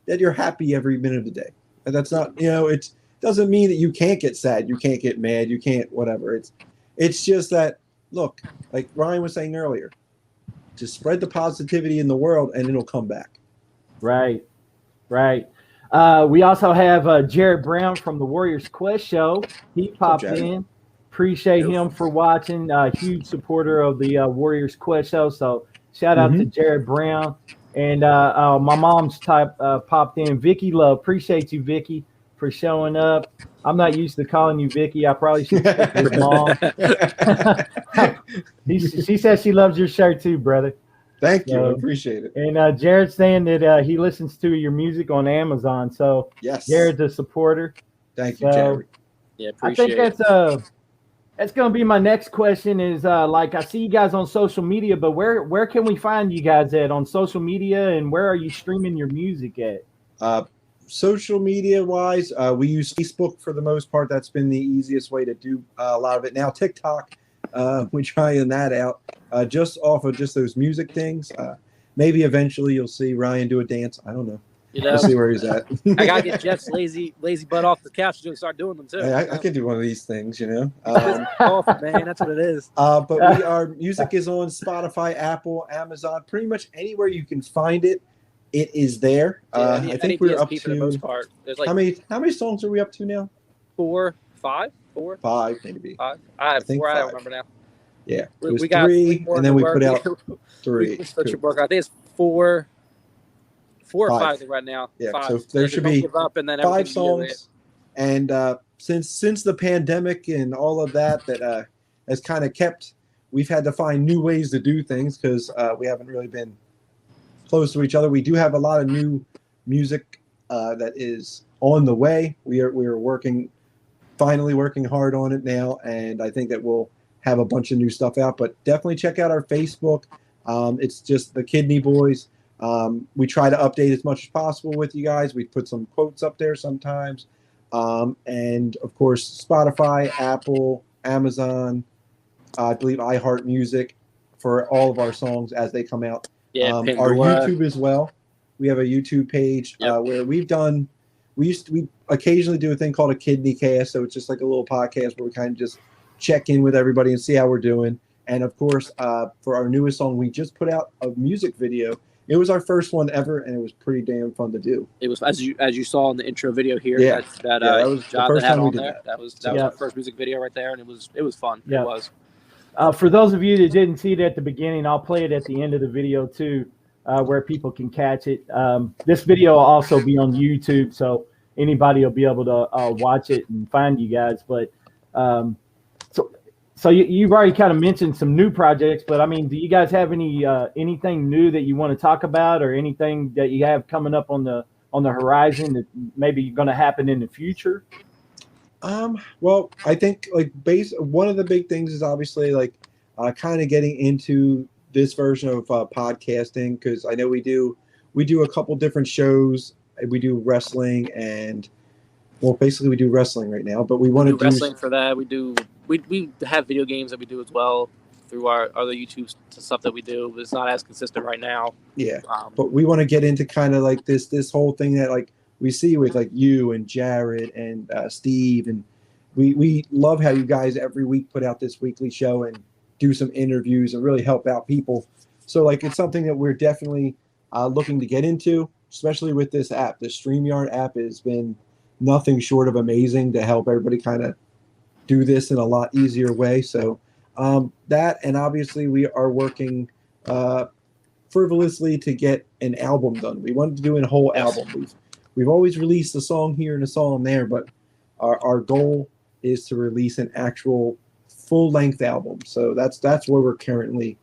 [SPEAKER 9] that you're happy every minute of the day. And that's not, it doesn't mean that you can't get sad, you can't get mad, you can't whatever. It's just that, look, like Ryan was saying earlier, just spread the positivity in the world and it'll come back.
[SPEAKER 7] Right. We also have Jared Brown from the Warriors Quest show. He popped in. Appreciate him for watching. Huge supporter of the Warriors Quest show. So shout out to Jared Brown. And my mom's popped in. Vicky Love. Appreciate you, Vicky, for showing up. I'm not used to calling you Vicky. I probably should stick with mom. She says she loves your shirt too, brother.
[SPEAKER 9] Thank you. I appreciate it.
[SPEAKER 7] And Jared's saying that he listens to your music on Amazon. So
[SPEAKER 9] yes,
[SPEAKER 7] Jared's a supporter.
[SPEAKER 9] Thank you, Jared.
[SPEAKER 8] Yeah, appreciate
[SPEAKER 7] I think that's going to be my next question is I see you guys on social media, but where can we find you guys at on social media, and where are you streaming your music at?
[SPEAKER 9] Social media wise, we use Facebook for the most part. That's been the easiest way to do a lot of it. Now TikTok, we're trying that out just off of just those music things. maybe eventually you'll see Ryan do a dance. I don't know.
[SPEAKER 8] You know,
[SPEAKER 9] We'll see where he's at.
[SPEAKER 8] I gotta get Jeff's lazy butt off the couch to start doing them too.
[SPEAKER 9] Hey, I can do one of these things, you know.
[SPEAKER 8] Off, man, that's what it is.
[SPEAKER 9] But our music is on Spotify, Apple, Amazon, pretty much anywhere you can find it. It is there. I think we're up
[SPEAKER 8] for the most part. There's like
[SPEAKER 9] how many songs are we up to now?
[SPEAKER 8] 4, 5, 4,
[SPEAKER 9] 5 maybe.
[SPEAKER 8] 5. I have 4.
[SPEAKER 9] 5.
[SPEAKER 8] I don't remember now.
[SPEAKER 9] Yeah, it was
[SPEAKER 8] we got
[SPEAKER 9] 3, and then we put out 3.
[SPEAKER 8] I think it's 4 or 5 right now.
[SPEAKER 9] Yeah,
[SPEAKER 8] 5.
[SPEAKER 9] so there should be
[SPEAKER 8] give up and then
[SPEAKER 9] 5 songs. And since the pandemic and all of that has kind of kept, we've had to find new ways to do things because we haven't really been close to each other. We do have a lot of new music that is on the way. We are finally working hard on it now, and I think that we'll have a bunch of new stuff out. But definitely check out our Facebook. It's just the Kidney Boyz. We try to update as much as possible with you guys. We put some quotes up there sometimes. And of course, Spotify, Apple, Amazon, I believe iHeart Music for all of our songs as they come out.
[SPEAKER 8] Yeah,
[SPEAKER 9] our YouTube as well. We have a YouTube page where we occasionally do a thing called a Kidney Cast. So it's just like a little podcast where we kind of just check in with everybody and see how we're doing. And of course, for our newest song, we just put out a music video. It was our first one ever, and it was pretty damn fun to do.
[SPEAKER 8] It was as you saw in the intro video here.
[SPEAKER 9] Yeah,
[SPEAKER 8] that
[SPEAKER 9] was the first time we did
[SPEAKER 8] there. That was our first music video right there, and it was fun.
[SPEAKER 7] Yeah.
[SPEAKER 8] It was.
[SPEAKER 7] For those of you that didn't see it at the beginning, I'll play it at the end of the video too, where people can catch it. This video will also be on YouTube, so anybody will be able to watch it and find you guys. But so you've already kind of mentioned some new projects, but I mean, do you guys have anything new that you want to talk about, or anything that you have coming up on the horizon that maybe going to happen in the future?
[SPEAKER 9] Well, I think one of the big things is obviously kind of getting into this version of podcasting, because I know we do a couple different shows. We do wrestling basically we do wrestling right now, but we want to do
[SPEAKER 8] wrestling for that. We have video games that we do as well through our other YouTube stuff that we do. But it's not as consistent right now.
[SPEAKER 9] Yeah, but we want to get into kind of like this whole thing that we see with you and Jared and Steve, and we love how you guys every week put out this weekly show and do some interviews and really help out people. So it's something that we're definitely looking to get into, especially with this app. The StreamYard app has been nothing short of amazing to help everybody kind of do this in a lot easier way. So that, and obviously we are working frivolously to get an album done. We wanted to do a whole album. We've always released a song here and a song there, but our goal is to release an actual full-length album. So that's where we're currently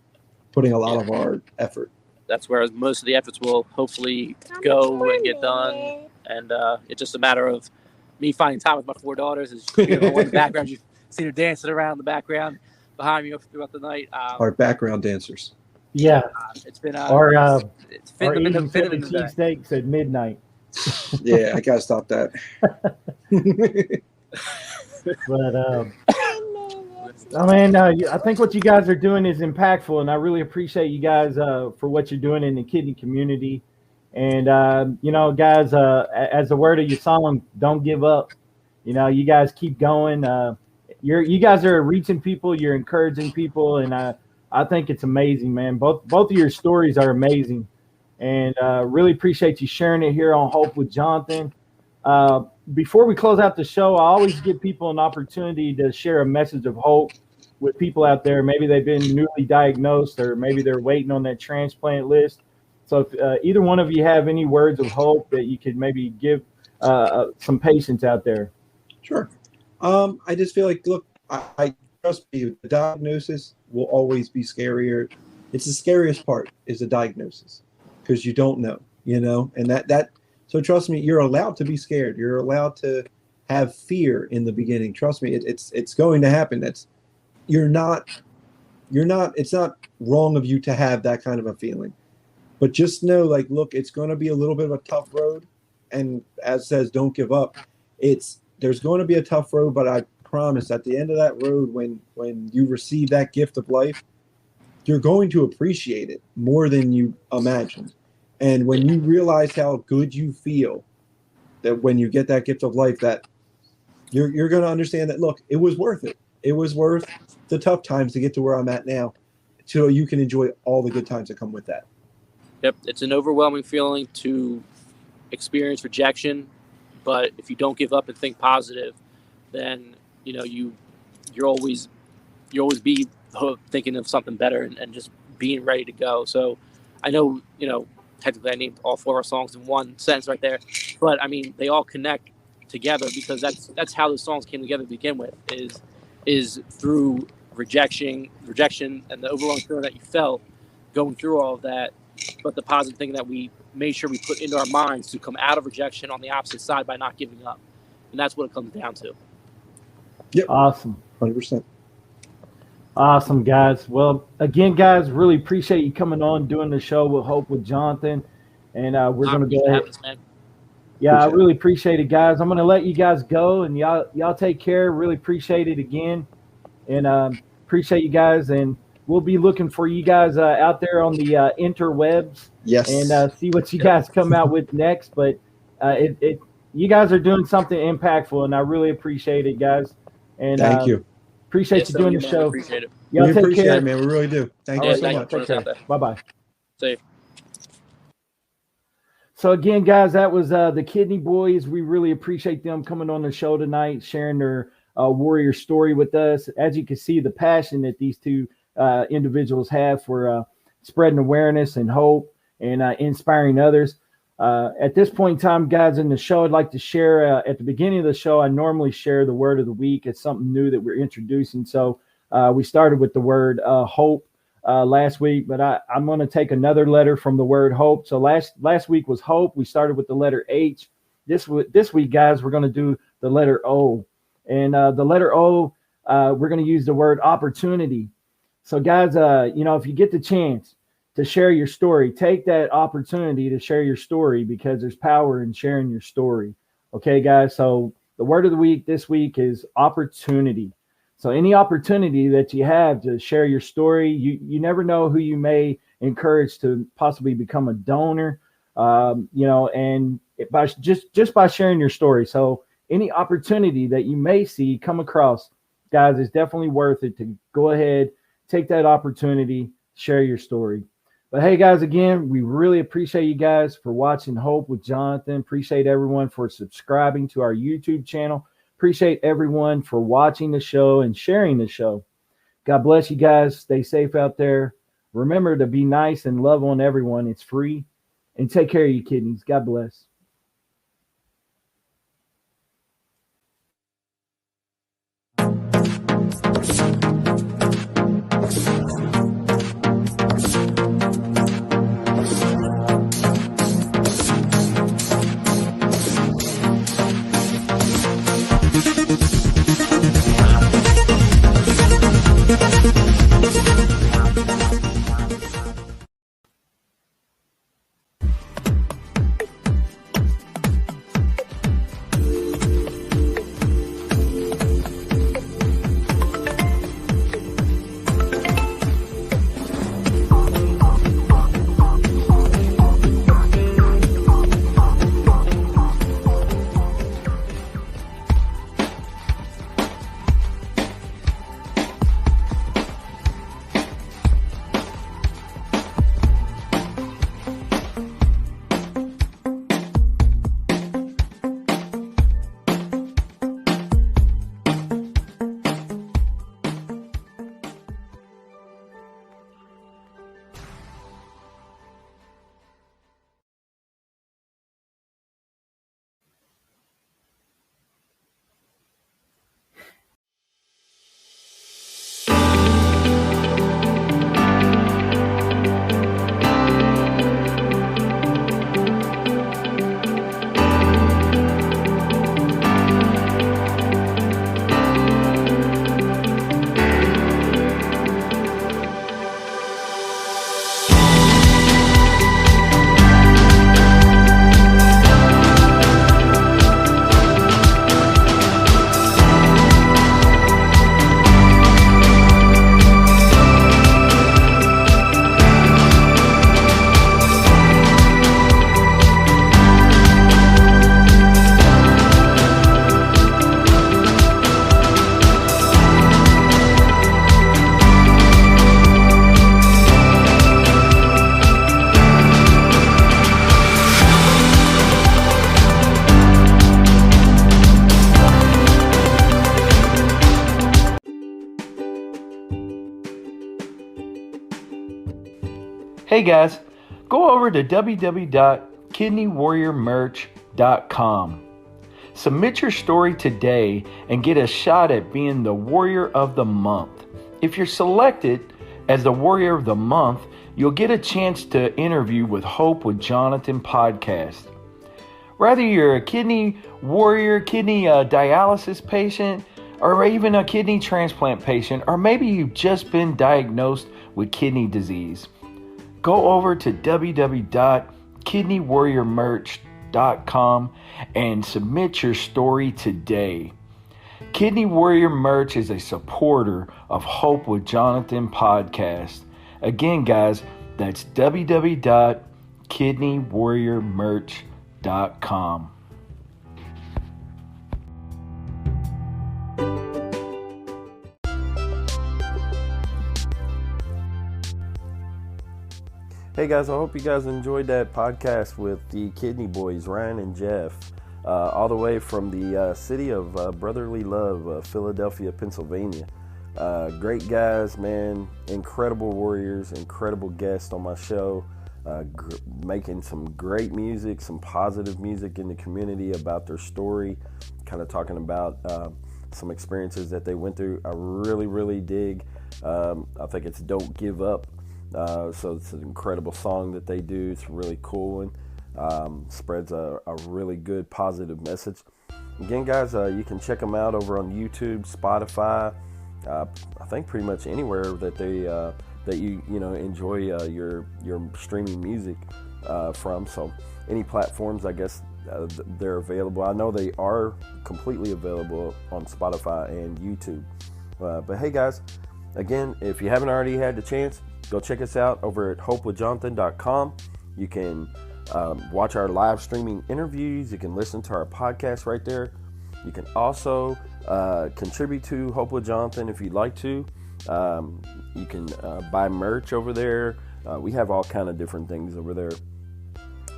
[SPEAKER 9] putting a lot of our effort.
[SPEAKER 8] That's where most of the efforts will hopefully go and get done. And it's just a matter of me finding time with my 4 daughters. As in the background, you've seen her dancing around in the background behind me throughout the night.
[SPEAKER 9] Our background dancers.
[SPEAKER 7] Yeah,
[SPEAKER 8] it's been
[SPEAKER 7] it's eating cheesesteaks at midnight.
[SPEAKER 9] Yeah, I gotta stop that.
[SPEAKER 7] But I think what you guys are doing is impactful, and I really appreciate you guys for what you're doing in the kidney community. And guys, as the word of your song, don't give up. You guys keep going. You guys are reaching people, you're encouraging people, and I think it's amazing, man. Both of your stories are amazing, and really appreciate you sharing it here on Hope with Jonathan. Before we close out the show, I always give people an opportunity to share a message of hope with people out there. Maybe they've been newly diagnosed, or maybe they're waiting on that transplant list. So if either one of you have any words of hope that you could maybe give some patients out there.
[SPEAKER 9] Sure. I just feel look, I trust you. The diagnosis will always be scarier. It's the scariest part is the diagnosis, because you don't know, and that. So trust me, you're allowed to be scared. You're allowed to have fear in the beginning. Trust me, it's going to happen. It's not wrong of you to have that kind of a feeling. But just know, look, it's going to be a little bit of a tough road. And as it says, don't give up. There's going to be a tough road, but I promise at the end of that road, when you receive that gift of life, you're going to appreciate it more than you imagined. And when you realize how good you feel, that when you get that gift of life, that you're going to understand that, look, it was worth it. It was worth the tough times to get to where I'm at now, so you can enjoy all the good times that come with that.
[SPEAKER 8] Yep, it's an overwhelming feeling to experience rejection, but if you don't give up and think positive, then you'll always be thinking of something better and just being ready to go. So I know, technically I named all 4 of our songs in one sentence right there, but I mean, they all connect together because that's how the songs came together to begin with, is through rejection and the overwhelming feeling that you felt going through all of that, but the positive thing that we made sure we put into our minds to come out of rejection on the opposite side by not giving up. And that's what it comes down to.
[SPEAKER 9] Yep.
[SPEAKER 7] Awesome.
[SPEAKER 9] 100%.
[SPEAKER 7] Awesome, guys. Well, again, guys, really appreciate you coming on, doing the show with Hope with Jonathan. And we're going to go ahead. Yeah, I really appreciate it, guys. I'm going to let you guys go, and y'all take care. Really appreciate it again. And appreciate you guys. And we'll be looking for you guys out there on the interwebs.
[SPEAKER 9] Yes.
[SPEAKER 7] And see what you guys come out with next. But you guys are doing something impactful, and I really appreciate it, guys. And
[SPEAKER 9] thank you.
[SPEAKER 7] Appreciate you doing the show.
[SPEAKER 8] Appreciate it.
[SPEAKER 7] Y'all
[SPEAKER 9] we
[SPEAKER 7] take
[SPEAKER 9] appreciate
[SPEAKER 7] care.
[SPEAKER 9] it, man. We really do. Thank you so much.
[SPEAKER 7] Take care. Bye-bye.
[SPEAKER 8] Safe.
[SPEAKER 7] So again, guys, that was the Kidney Boyz. We really appreciate them coming on the show tonight, sharing their warrior story with us. As you can see, the passion that these two individuals have for spreading awareness and hope and inspiring others. At this point in time, guys, in the show, I'd like to share at the beginning of the show, I normally share the word of the week. It's something new that we're introducing. So we started with the word hope last week, but I'm going to take another letter from the word hope. So last week was hope. We started with the letter H. This week, guys, we're going to do the letter O. And the letter O, we're going to use the word opportunity. So, guys, if you get the chance to share your story, take that opportunity to share your story, because there's power in sharing your story. Okay, guys? So the word of the week this week is opportunity. So any opportunity that you have to share your story, you never know who you may encourage to possibly become a donor, and just by sharing your story. So any opportunity that you may come across, guys, it's definitely worth it to go ahead, take that opportunity, share your story. But hey, guys, again, we really appreciate you guys for watching Hope with Jonathan. Appreciate everyone for subscribing to our YouTube channel. Appreciate everyone for watching the show and sharing the show. God bless you guys. Stay safe out there. Remember to be nice and love on everyone. It's free. And take care of your kidneys. God bless.
[SPEAKER 1] Hey guys, go over to www.kidneywarriormerch.com. Submit your story today and get a shot at being the Warrior of the Month. If you're selected as the Warrior of the Month, you'll get a chance to interview with Hope with Jonathan podcast. Whether you're a kidney warrior, kidney dialysis patient, or even a kidney transplant patient, or maybe you've just been diagnosed with kidney disease, go over to www.kidneywarriormerch.com and submit your story today. Kidney Warrior Merch is a supporter of Hope with Jonathan podcast. Again, guys, that's www.kidneywarriormerch.com.
[SPEAKER 2] Hey guys, I hope you guys enjoyed that podcast with the Kidney Boyz, Ryan and Jeff, all the way from the city of brotherly love, Philadelphia, Pennsylvania. Great guys, man, incredible warriors, incredible guests on my show, making some great music, some positive music in the community about their story, kind of talking about some experiences that they went through. I really, really dig. I think it's Don't Give Up. So it's an incredible song that they do. It's a really cool one. Spreads a really good positive message. Again, guys, you can check them out over on YouTube, Spotify. I think pretty much anywhere that they that you enjoy your streaming music from. So any platforms, I guess they're available. I know they are completely available on Spotify and YouTube. But hey, guys, again, if you haven't already had the chance, go check us out over at hopewithjonathan.com. You can watch our live streaming interviews. You can listen to our podcast right there. You can also contribute to Hope with Jonathan if you'd like to. You can buy merch over there. We have all kind of different things over there.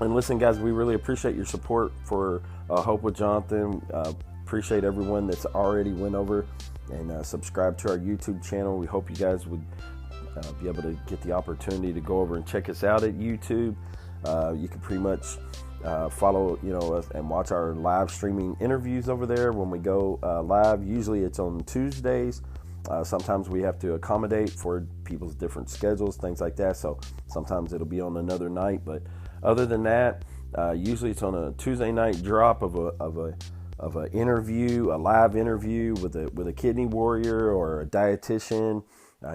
[SPEAKER 2] And listen, guys, we really appreciate your support for Hope with Jonathan. Appreciate everyone that's already went over and subscribed to our YouTube channel. We hope you guys would be able to get the opportunity to go over and check us out at YouTube. You can pretty much follow us and watch our live streaming interviews over there when we go live. Usually it's on Tuesdays. Sometimes we have to accommodate for people's different schedules, things like that. So sometimes it'll be on another night. But other than that, usually it's on a Tuesday night drop of a interview, a live interview with a kidney warrior or a dietitian.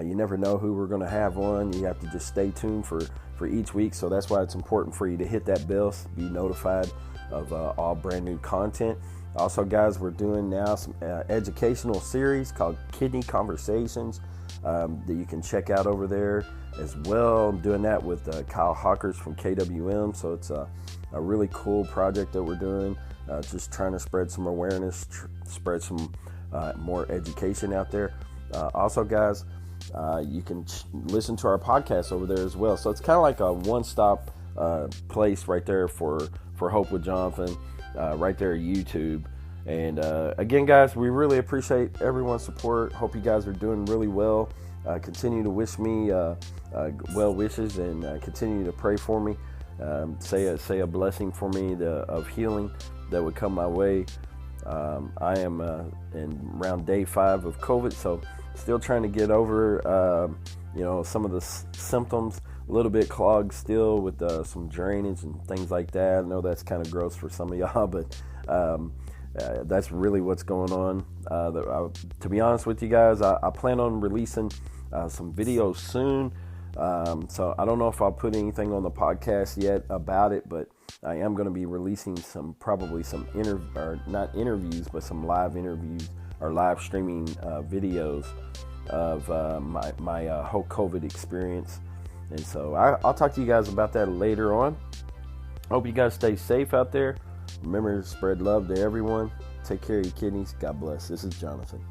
[SPEAKER 2] You never know who we're going to have on. You have to just stay tuned for each week. So that's why it's important for you to hit that bell, be notified of all brand new content. Also, guys, we're doing now some educational series called Kidney Conversations that you can check out over there as well. I'm doing that with Kyle Hawkers from KWM. So it's a really cool project that we're doing. Just trying to spread some awareness, spread some more education out there. Also, guys, you can listen to our podcast over there as well. So it's kind of like a one-stop place right there for Hope with Jonathan, right there at YouTube. And again, guys, we really appreciate everyone's support. Hope you guys are doing really well. Continue to wish me well wishes and continue to pray for me. Say a blessing for me of healing that would come my way. I am in around day 5 of COVID, so still trying to get over, some of the symptoms. A little bit clogged still with some drainage and things like that. I know that's kind of gross for some of y'all, but that's really what's going on. To be honest with you guys, I plan on releasing some videos soon. So I don't know if I'll put anything on the podcast yet about it, but I am going to be releasing some not interviews, but some live interviews or live streaming videos of my whole COVID experience. And so I'll talk to you guys about that later on. Hope you guys stay safe out there. Remember to spread love to everyone. Take care of your kidneys. God bless. This is Jonathan.